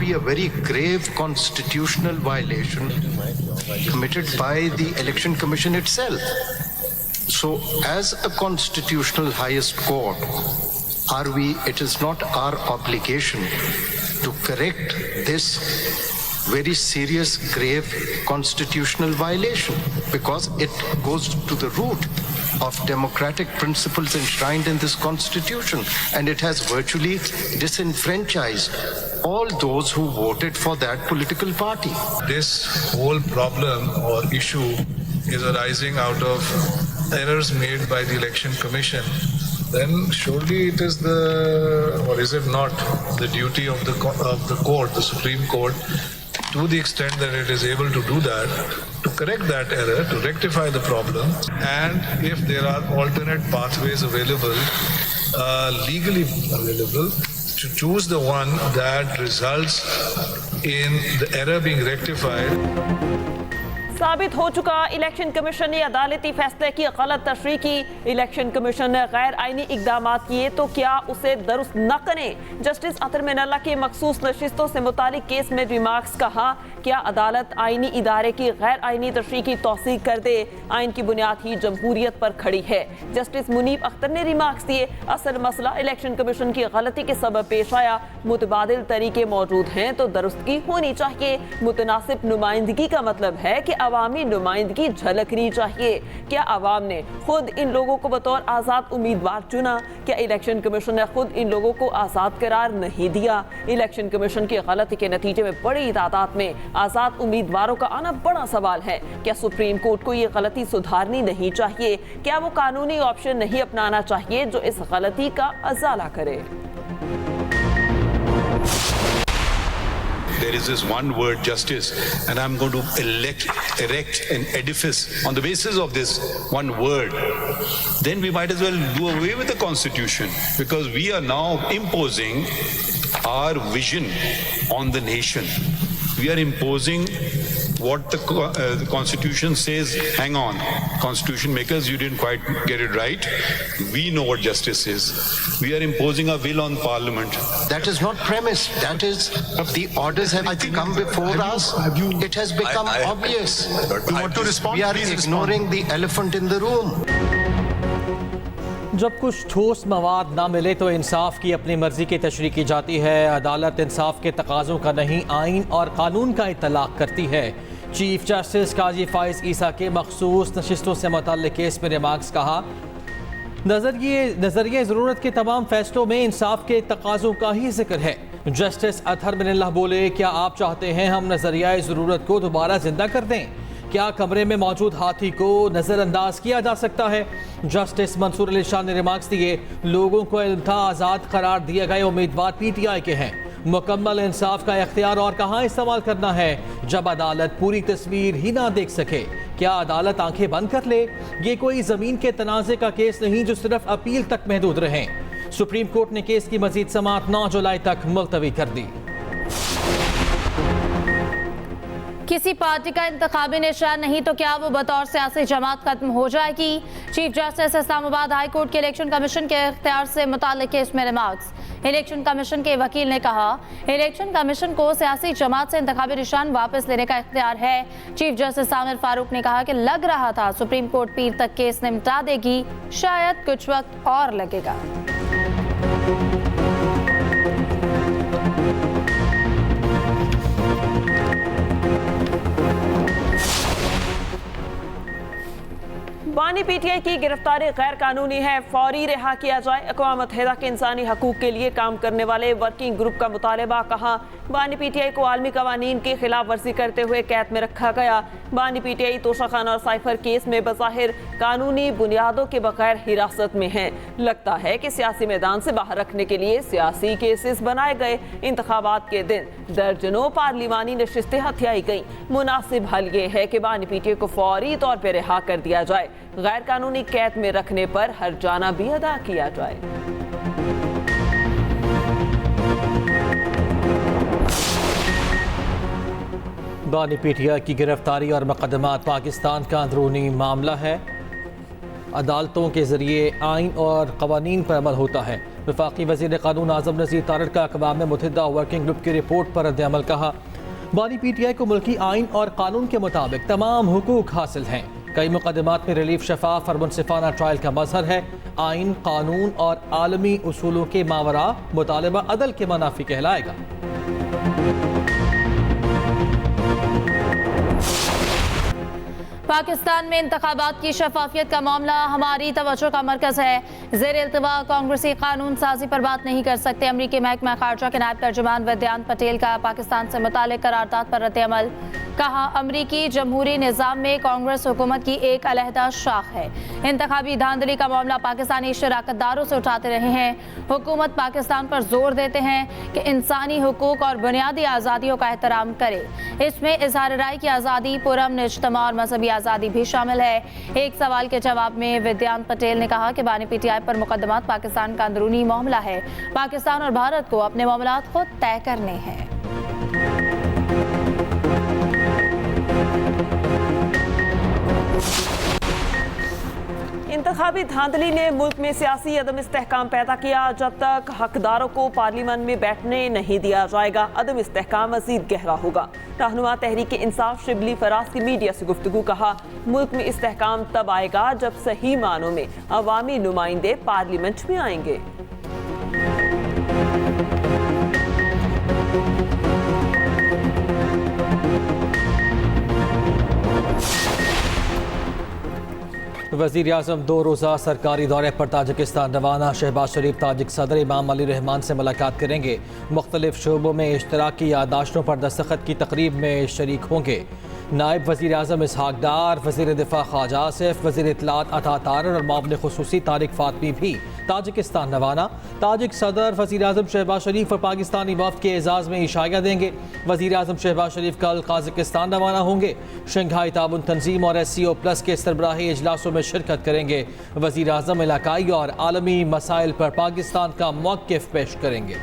be a very grave constitutional violation committed by the Election Commission itself. So, as a constitutional highest court, it is not our obligation to correct this very serious, grave constitutional violation, because it goes to the root of democratic principles enshrined in this constitution, and it has virtually disenfranchised all those who voted for that political party. This whole problem or issue is arising out of errors made by the Election Commission. Then surely it is or is it not, the duty of the court, the Supreme Court, to the extent that it is able to do that, to correct that error, to rectify the problem, and if there are alternate pathways available, legally available, to choose the one that results in the error being rectified. साबित हो चुका, election commission ने अदालती फैसले की गलत तशरीह की। इलेक्शन कमीशन ने गैर आईनी इकदाम किए तो क्या उसे दुरुस्त न करें? जस्टिस अतर मिनल्ला की मखसूस नशिस्तों से मुतालिक केस में रिमार्क्स कहा, क्या अदालत आईनी इदारे की गैर आईनी तशरीह की तौसीक कर दे? आइन की बुनियाद ही जमहूरियत पर खड़ी है। जस्टिस मुनीब अख्तर ने रिमार्क्स दिए, असल मसला इलेक्शन कमीशन की गलती के सबब पेश आया, मुतबादिल तरीके मौजूद हैं तो दुरुस्तगी होनी चाहिए। मुतनासिब नुमाइंदगी का मतलब है कि अवामी नुमाइंदगी झलकनी चाहिए। क्या अवाम ने खुद इन लोगों को बतौर आज़ाद उम्मीदवार चुना? क्या इलेक्शन कमीशन ने खुद इन लोगों को आज़ाद करार नहीं दिया? इलेक्शन कमीशन की गलती के नतीजे में बड़ी तादाद में आज़ाद उम्मीदवारों का आना बड़ा सवाल है। क्या सुप्रीम कोर्ट को ये गलती सुधारनी नहीं चाहिए? क्या वो कानूनी ऑप्शन नहीं अपनाना चाहिए जो इस गलती का अजाला करे? There is this one word, justice, and I'm going to erect an edifice on the basis of this one word. Then we might as well do away with the Constitution, because we are now imposing our vision on the nation. We are imposing what the Constitution says. Hang on, Constitution makers, you didn't quite get it right. We know what justice is. We are imposing our will on Parliament. That is not premise. That is, the orders have come before us. It has become obvious. You want to respond? We are ignoring the elephant in the room. जब कुछ ठोस मवाद ना मिले तो इंसाफ की अपनी मर्जी की तशरीह की जाती है। अदालत इंसाफ के तकाज़ों का नहीं, आइन और कानून का इतलाक़ करती है। चीफ जस्टिस काजी फाइज ईसा के मखसूस नशिस्तों से मुतल्लिक़ केस में रिमार्क्स कहा, नजरिए ज़रूरत के तमाम फैसलों में इंसाफ के तकाज़ों का ही जिक्र है। जस्टिस अतर मिनल्ला बोले, क्या आप चाहते हैं हम नजरिया ज़रूरत को दोबारा जिंदा कर दें? क्या कमरे में मौजूद हाथी को नज़रअंदाज किया जा सकता है? जस्टिस मंसूर अली शाह ने रिमार्क्स दिए, लोगों को इल्म था आज़ाद करार दिए गए उम्मीदवार पीटीआई के हैं। मुकम्मल इंसाफ का इख्तियार और कहाँ इस्तेमाल करना है जब अदालत पूरी तस्वीर ही ना देख सके? क्या अदालत आंखें बंद कर ले? ये कोई ज़मीन के तनाज़े का केस नहीं जो सिर्फ अपील तक महदूद रहे। सुप्रीम कोर्ट ने केस की मजीद समाअत 9 जुलाई तक मुलतवी कर दी। किसी पार्टी का इंतखाबी निशान नहीं तो क्या वो बतौर सियासी जमात खत्म हो जाएगी? Chief justice Islamabad high court के इलेक्शन कमीशन के इख्तियार से मुताल्लिक़ केस में रिमार्क्स। इलेक्शन कमीशन के वकील ने कहा, इलेक्शन कमीशन को सियासी जमात से इंतखाबी निशान वापस लेने का इख्तियार है। चीफ जस्टिस आमिर फारूक ने कहा कि लग रहा था सुप्रीम कोर्ट पीर तक केस निपटा देगी, शायद कुछ वक्त और लगेगा। बानी पीटीआई की गिरफ्तारी गैर कानूनी है, फौरी रिहा किया जाए। अक़वाम मुत्तहिदा के इंसानी हकूक़ के लिए काम करने वाले वर्किंग ग्रुप का मुतालबा। कहा, बानी पीटीआई को आलमी कवानीन की खिलाफ वर्जी करते हुए कैद में रखा गया। बानी पीटीआई तोशाखाना और साइफर केस में बज़ाहिर कानूनी बुनियादों के बगैर हिरासत में है। लगता है कि सियासी मैदान से बाहर रखने के लिए सियासी केसेस बनाए गए। इंतखाबात के दिन दर्जनों पार्लिमानी नशिस्तें हथियाई गईं। मुनासिब हल ये है कि बानी पीटीआई को फौरी तौर पर रिहा कर दिया जाए। गैर कानूनी कैद में रखने पर हर्जाना भी अदा किया जाए। बानी पीटीआई की गिरफ्तारी और मुकदमात पाकिस्तान का अंदरूनी मामला है। अदालतों के जरिए आइन और कवानीन पर अमल होता है। वफाकी वज़ीर क़ानून आज़म नज़ीर तारड़ का अक़वाम मुत्तहिदा वर्किंग ग्रुप की रिपोर्ट पर रद्द-ए-अमल कहा। बानी PTI को मुल्की आइन और कानून के मुताबिक तमाम हुकूक हासिल हैं। कई मुकदमात में रिलीफ शफाफ और मुनसिफाना ट्रायल का मजहर है। आइन, कानून और आलमी उसूलों के मावरा मुतालबा अदल के मनाफी कहलाएगा। पाकिस्तान में इंतखाबात की शफाफियत का मामला हमारी तवज्जो का मरकज है। ज़ेर इल्तिवा कांग्रेसी कानून साजी पर बात नहीं कर सकते। अमरीकी महकमा खारजा के नायब तर्जुमान वेदांत पटेल का पाकिस्तान से मुताल्लिक़ करारदाद पर रद्द-ए-अमल। कहा, अमरीकी जमहूरी निज़ाम में कांग्रेस हुकूमत की एक अलहदा शाख है। इंतखाबी धांधली का मामला पाकिस्तानी शराकतदारों से उठाते रहे हैं। हुकूमत पाकिस्तान पर जोर देते हैं कि इंसानी हुकूक और बुनियादी आज़ादियों का एहतराम करे। इसमें इज़हार राय की आज़ादी, पुरअमन इज्तिमा और मजहबी आज़ादी भी शामिल है। एक सवाल के जवाब में वेदांत पटेल ने कहा कि बानी PTI पर मुकदमात पाकिस्तान का अंदरूनी मामला है। पाकिस्तान और भारत को अपने मामलात खुद तय करने हैं। इंतखाबी धांधली ने मुल्क में सियासी अदम इस्तेहकाम पैदा किया। जब तक हकदारों को पार्लियामेंट में बैठने नहीं दिया जाएगा, अदम इस्तेहकाम मजीद गहरा होगा। रहनुमा तहरीक इंसाफ शिबली फराज की मीडिया से गुफ्तगू। कहा, मुल्क में इस्तेहकाम तब आएगा जब सही मानों में अवामी नुमाइंदे पार्लियामेंट में आएंगे। वज़ीर आज़म 2 रोज़ा सरकारी दौरे पर ताजिकिस्तान रवाना। शहबाज शरीफ ताजिक सदर इमाम अली रहमान से मुलाकात करेंगे। मुख्तलिफ शोबों में इश्तराकी यादाश्तों पर दस्तखत की तकरीब में शरीक होंगे। नायब वज़ीर आज़म इसहाक डार, वज़ीर दिफा ख्वाजा आसिफ, वज़ीर इत्तलात अता तारड़ और मामले खुसूसी तारिक फातमी भी ताजिकिस्तान रवाना। ताजिक सदर वज़ीर आज़म शहबाज शरीफ और पाकिस्तानी वफ़द के एजाज़ में इशाया देंगे। वज़ीर आज़म शहबाज शरीफ कल काज़ाकिस्तान रवाना होंगे। शंघाई ताउन तंजीम और SCO+ के सरबराही इजलासों में शिरकत करेंगे। वज़ीर आज़म इलाकाई और आलमी मसाइल पर पाकिस्तान का मौक़िफ़ पेश करेंगे।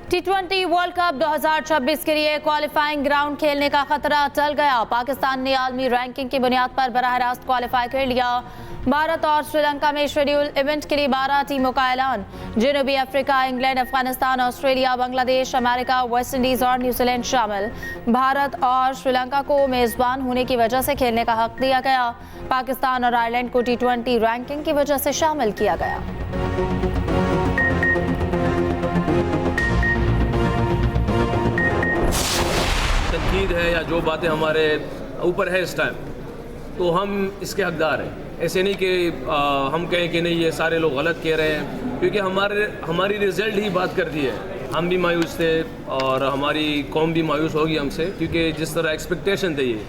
T20 वर्ल्ड कप 2026 के लिए क्वालिफाइंग ग्राउंड खेलने का खतरा टल गया। पाकिस्तान ने आलमी रैंकिंग की बुनियाद पर बराह रास्त क्वालिफाई कर लिया। भारत और श्रीलंका में शेड्यूल इवेंट के लिए 12 टीमों का ऐलान। जनूबी Africa, England, Afghanistan, Australia, Bangladesh, America, West Indies और न्यूजीलैंड शामिल। भारत और श्रीलंका को मेजबान होने की वजह से खेलने का हक दिया गया। पाकिस्तान और आयरलैंड को T20 रैंकिंग की वजह से शामिल किया गया। तनकीद है या जो बातें हमारे ऊपर है इस टाइम, तो हम इसके हकदार हैं। ऐसे नहीं कि हम कहें कि नहीं ये सारे लोग गलत कह रहे हैं, क्योंकि हमारी रिजल्ट ही बात करती है। हम भी मायूस थे और हमारी कौम भी मायूस होगी हमसे, क्योंकि जिस तरह एक्सपेक्टेशन थे ये,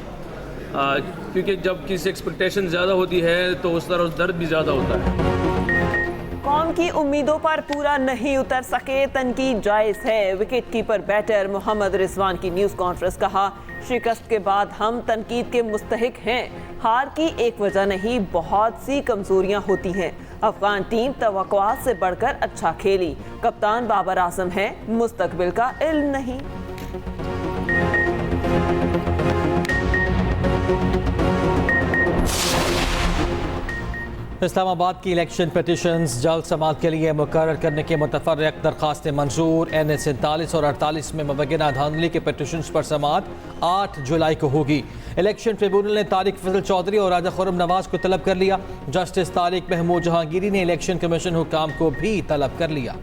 क्योंकि जब किसी एक्सपेक्टेशन ज़्यादा होती है तो उस तरह दर्द भी ज़्यादा होता है। कौम की उम्मीदों पर पूरा नहीं उतर सके, तनकीद जायज़ है। Wicket keeper batter Mohammad Rizwan की न्यूज़ कॉन्फ्रेंस। कहा, शिकस्त के बाद हम तनकीद के मुस्तहिक हैं। हार की एक वजह नहीं, बहुत सी कमजोरियां होती हैं। अफगान टीम तवक्कुआत से बढ़कर अच्छा खेली। कप्तान बाबर आजम है, मुस्तकबिल का इल्म नहीं। इस्लामाबाद की इलेक्शन पिटिशंस जल्द समाअत के लिए मुकर्रर करने के मुतफर्रिक दरखास्तें मंजूर। NH 47 और 48 में मुबैना धांधली के पिटिशंस पर समाअत 8 जुलाई को होगी। इलेक्शन ट्रिब्यूनल ने तारिक फजल चौधरी और राजा खुर्रम नवाज को तलब कर लिया। जस्टिस तारिक महमूद जहांगीरी ने इलेक्शन कमीशन हुकाम को भी तलब कर लिया।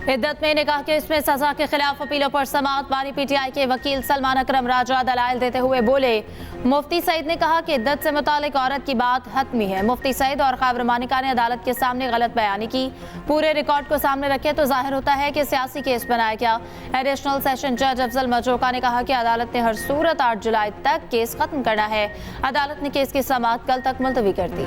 इद्दत में ने कहा कि इसमें सजा के खिलाफ अपीलों पर समाअत। बानी PTI के वकील सलमान अकरम राजा दलाइल देते हुए बोले। मुफ्ती सईद ने कहा कि इद्दत से मुतालिक औरत की बात हतमी है। मुफ्ती सईद और ख़ाबर मानिका ने अदालत के सामने गलत बयानी की। पूरे रिकॉर्ड को सामने रखे तो जाहिर होता है कि सियासी केस बनाया गया। एडिशनल सेशन जज अफजल मजरोका ने कहा कि अदालत ने हर सूरत 8 जुलाई तक केस खत्म करना है। अदालत ने केस की समाअत कल तक मुलतवी कर दी।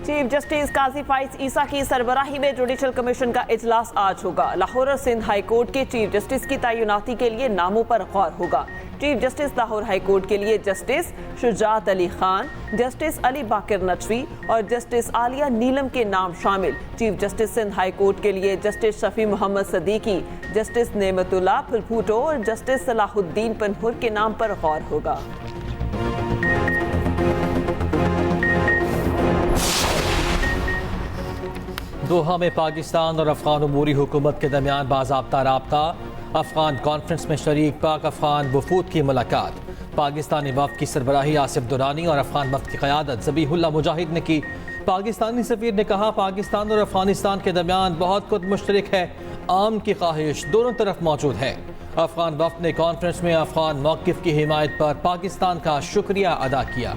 चीफ जस्टिस काजी फाइज ईसा की सरबराही में जुडिशल कमीशन का इजलास आज होगा। लाहौर और सिंध हाई कोर्ट के चीफ जस्टिस की तैनाती के लिए नामों पर गौर होगा। Chief justice Lahore high court के लिए जस्टिस शुजात अली खान, जस्टिस अली बाकिर नकवी और जस्टिस आलिया नीलम के नाम शामिल। Chief justice Sindh high court के लिए जस्टिस शफी मोहम्मद सदीकी, जस्टिस नेमतुल्लाह फुलभुट्टो और जस्टिस सलाहुद्दीन पनहुर के नाम पर गौर होगा। दोहा में पाकिस्तान और अफगान अमूरी हुकूमत के दरमियान बाज़ाब्ता राब्ता। अफगान कॉन्फ्रेंस में शरीक पाक अफगान वफूद की मुलाकात। पाकिस्तानी वफ्द की सरबराही आसिफ दुरानी और अफगान वफ्द की क़यादत ज़बीहुल्लाह मुजाहिद ने की। पाकिस्तानी सफ़ीर ने कहा, पाकिस्तान और अफगानिस्तान के दरमियान बहुत कुछ मुश्तरक है, आम की ख्वाहिश दोनों तरफ मौजूद है। अफगान वफ्द ने कॉन्फ्रेंस में अफगान मौक़िफ़ की हिमायत पर पाकिस्तान का शुक्रिया अदा किया।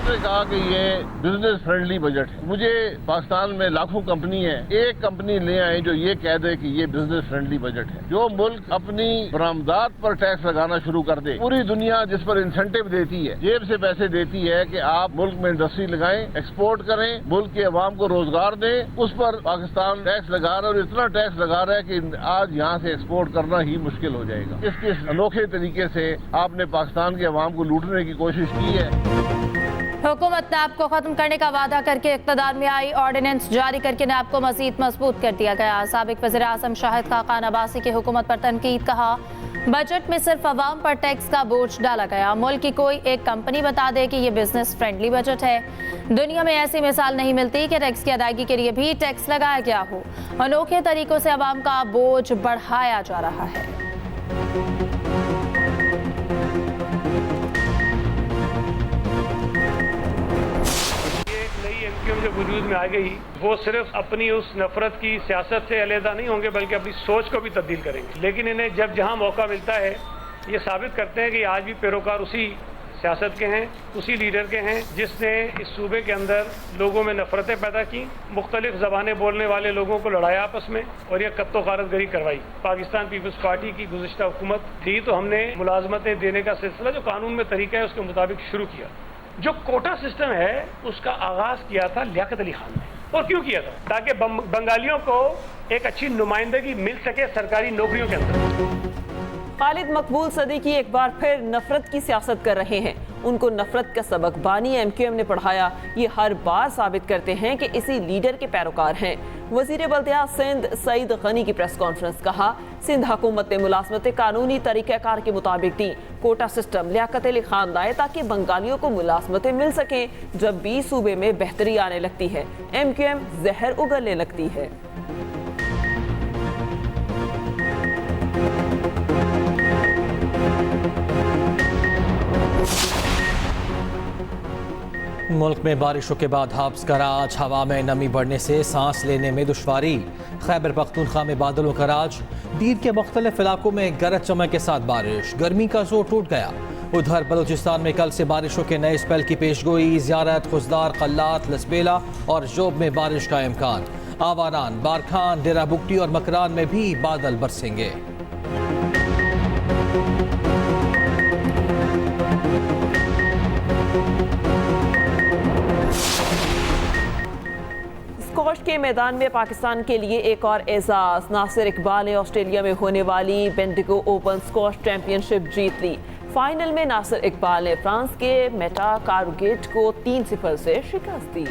ने कहा कि ये बिजनेस फ्रेंडली बजट है। मुझे पाकिस्तान में लाखों कंपनी है, एक कंपनी ले आए जो ये कह दे कि ये बिजनेस फ्रेंडली बजट है। जो मुल्क अपनी बरामदात पर टैक्स लगाना शुरू कर दे, पूरी दुनिया जिस पर इंसेंटिव देती है, जेब से पैसे देती है कि आप मुल्क में इंडस्ट्री लगाएं, एक्सपोर्ट करें, मुल्क के अवाम को रोजगार दें, उस पर पाकिस्तान टैक्स लगा रहा है और इतना टैक्स लगा रहा है कि आज यहाँ से एक्सपोर्ट करना ही मुश्किल हो जाएगा। इस अनोखे तरीके से आपने पाकिस्तान के अवाम को लूटने की कोशिश की है। हुकूमत नैब को खत्म करने का वादा करके इक़्तिदार में आई, ऑर्डिनेंस जारी करके नैब को मजीद मजबूत कर दिया गया। साबिक वज़ीर आज़म शाहिद खाकान अब्बासी की हुकूमत पर तनकीद। कहा, बजट में सिर्फ अवाम पर टैक्स का बोझ डाला गया। मुल्क की कोई एक कंपनी बता दे कि ये बिजनेस फ्रेंडली बजट है। दुनिया में ऐसी मिसाल नहीं मिलती कि टैक्स की अदायगी के लिए भी टैक्स लगाया गया हो। अनोखे तरीकों से अवाम का बोझ बढ़ाया जा रहा है। जो वजूद में आ गई, वो सिर्फ अपनी उस नफरत की सियासत से अलहदा नहीं होंगे, बल्कि अपनी सोच को भी तब्दील करेंगे। लेकिन इन्हें जब जहां मौका मिलता है, ये साबित करते हैं कि आज भी पैरोकार उसी सियासत के हैं, उसी लीडर के हैं जिसने इस सूबे के अंदर लोगों में नफरतें पैदा की, मुख्तलिफ ज़बानें बोलने वाले लोगों को लड़ाया आपस में और यह कत्तो गारतगरी करवाई। पाकिस्तान पीपल्स पार्टी की गुज़िश्ता हुकूमत थी तो हमने मुलाजमतें देने का सिलसिला जो कानून में तरीका है उसके मुताबिक शुरू किया। जो कोटा सिस्टम है उसका आगाज किया था लियाकत अली खान ने। और क्यों किया था? ताकि बंगालियों को एक अच्छी नुमाइंदगी मिल सके सरकारी नौकरियों के अंदर। खालिद मकबूल सदीकी एक बार फिर नफरत की सियासत कर रहे हैं। उनको नफरत का सबक बानी एमक्यूएम ने पढ़ाया। ये हर बार साबित करते हैं कि इसी लीडर के पैरोकार हैं। वजीर बल्दिया सिंध सईद गनी की प्रेस कॉन्फ्रेंस। कहा, सिंध हुकूमत ने मुलाजमतें कानूनी तरीक़ाकार के मुताबिक दी। कोटा सिस्टम लियाकत अली खान लाए ताकि बंगालियों को मुलाजमतें मिल सकें। जब भी सूबे में बेहतरी आने लगती है, एमक्यूएम जहर उगलने लगती है। मुल्क में बारिशों के बाद हाब्स का राज। हवा में नमी बढ़ने से सांस लेने में दुश्वारी। खैबर पख्तूनख्वा में बादलों का राज। दीन के मुख्तलिफ इलाकों में गरज चमक के साथ बारिश। गर्मी का जोर टूट गया। उधर बलूचिस्तान में कल से बारिशों के नए स्पेल की पेशगोई। ज़ियारत, खुजदार, कल्लात, लसबेला और जोब में बारिश का इम्कान। आवारान, बारखान, डेरा बुगटी और मकरान में भी बादल बरसेंगे। स्क्वॉश के मैदान में पाकिस्तान के लिए एक और एजाज। नासिर इकबाल ने ऑस्ट्रेलिया में होने वाली बेंडिगो ओपन स्क्वॉश चैंपियनशिप जीत ली। फाइनल में नासिर इकबाल ने फ्रांस के मेटा कारुगेट को 3-0 से शिकस्त दी।